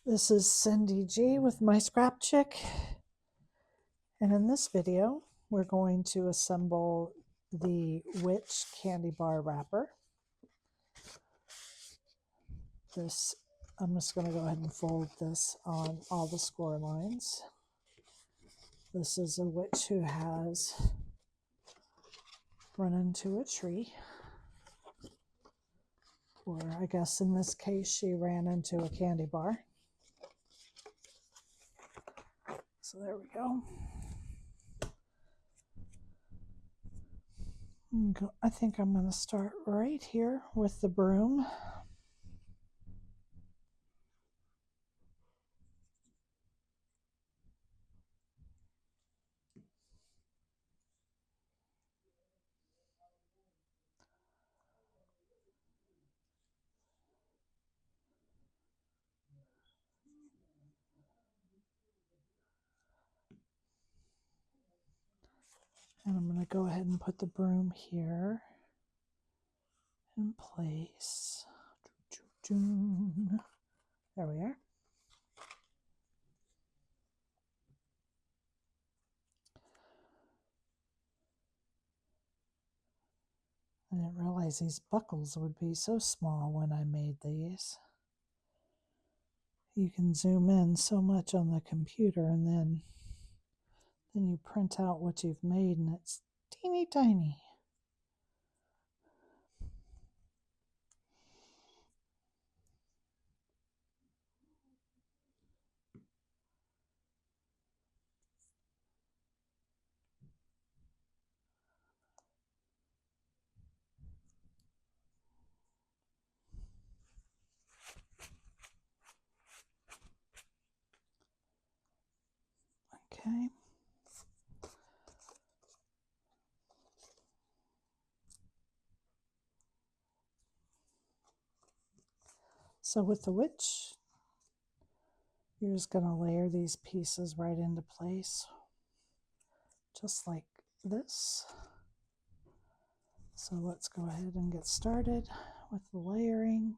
This is Cyndy G with my Scrap Chick, and in this video we're going to assemble the Witch candy bar wrapper. I'm just going to go ahead and fold this on all the score lines. This is a witch who has run into a tree, or I guess in this case she ran into a candy bar. So there we go. I think I'm going to start right here with the broom. And I'm going to go ahead and put the broom here in place. There we are. I didn't realize these buckles would be so small when I made these. You can zoom in so much on the computer, and then you print out what you've made and it's teeny tiny. Okay. So with the witch, you're just going to layer these pieces right into place, just like this. So let's go ahead and get started with the layering.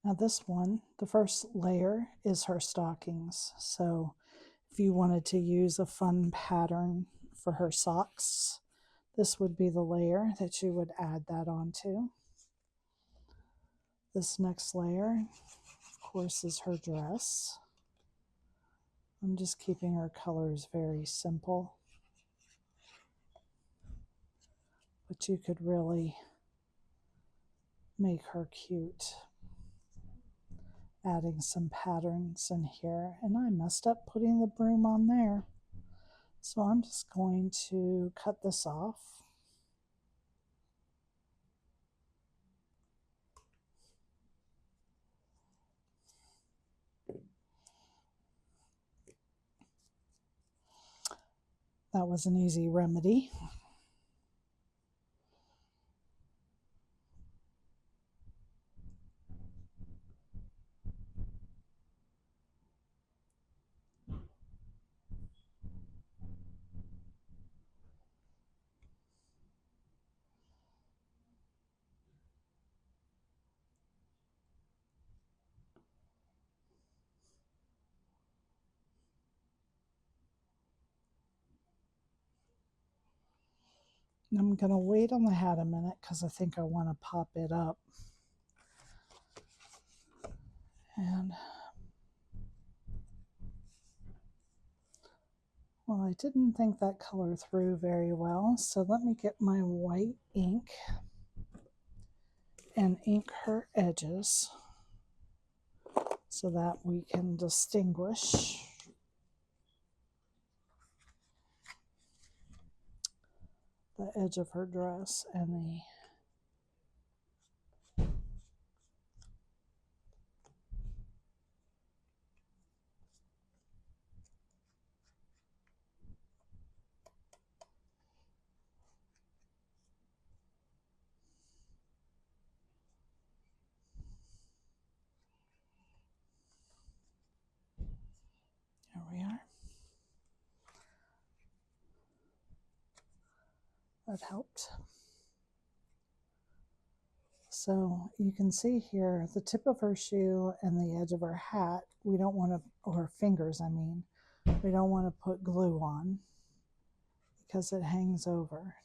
Now this one, the first layer is her stockings. So if you wanted to use a fun pattern for her socks, this would be the layer that you would add that onto. This next layer, of course, is her dress. I'm just keeping her colors very simple, but you could really make her cute, adding some patterns in here. And I messed up putting the broom on there, so I'm just going to cut this off. That was an easy remedy. I'm going to wait on the hat a minute because I think I want to pop it up. And well, I didn't think that color through very well, so let me get my white ink and ink her edges so that we can distinguish the edge of her dress and the That helped. So you can see here the tip of her shoe and the edge of her hat, we don't want to, or her fingers, I mean, we don't want to put glue on because it hangs over.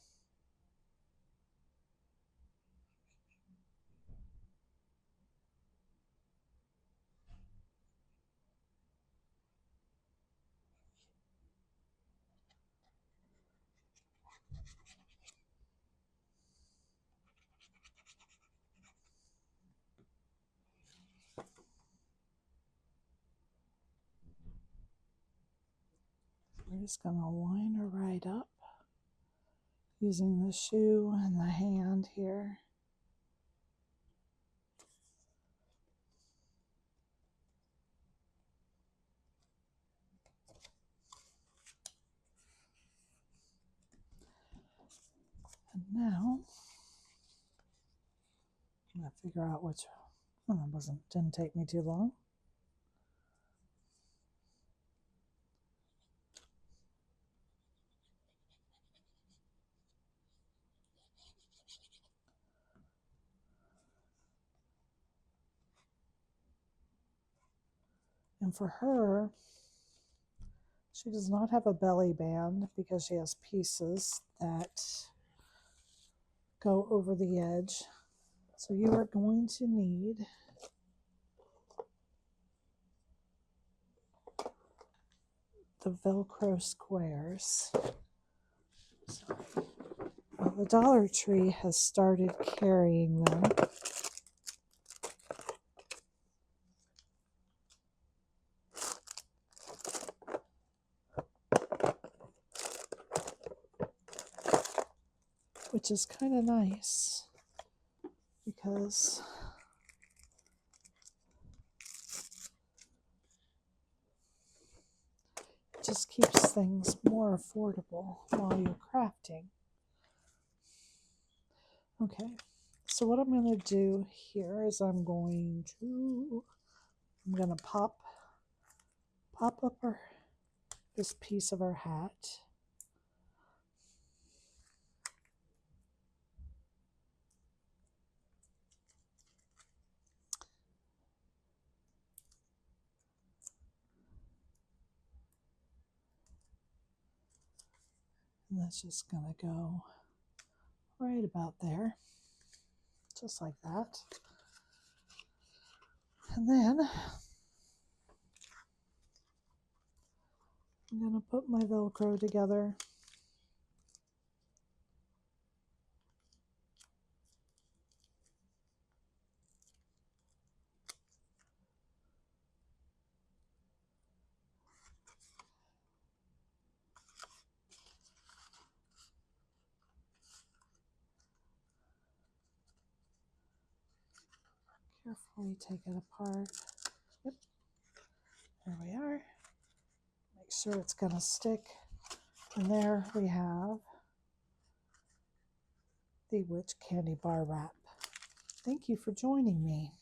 We're just going to line her right up using the shoe and the hand here. And now, I'm going to figure out which, well, didn't take me too long. And for her, she does not have a belly band because she has pieces that go over the edge. So you are going to need the Velcro squares. Well, the Dollar Tree has started carrying them. Which is kind of nice because it just keeps things more affordable while you're crafting. Okay, so what I'm going to do here is I'm going to pop up this piece of our hat. And that's just going to go right about there, just like that. And then I'm going to put my Velcro together. Carefully take it apart. Yep, there we are. Make sure it's going to stick. And there we have the Witch Candy Bar Wrap. Thank you for joining me.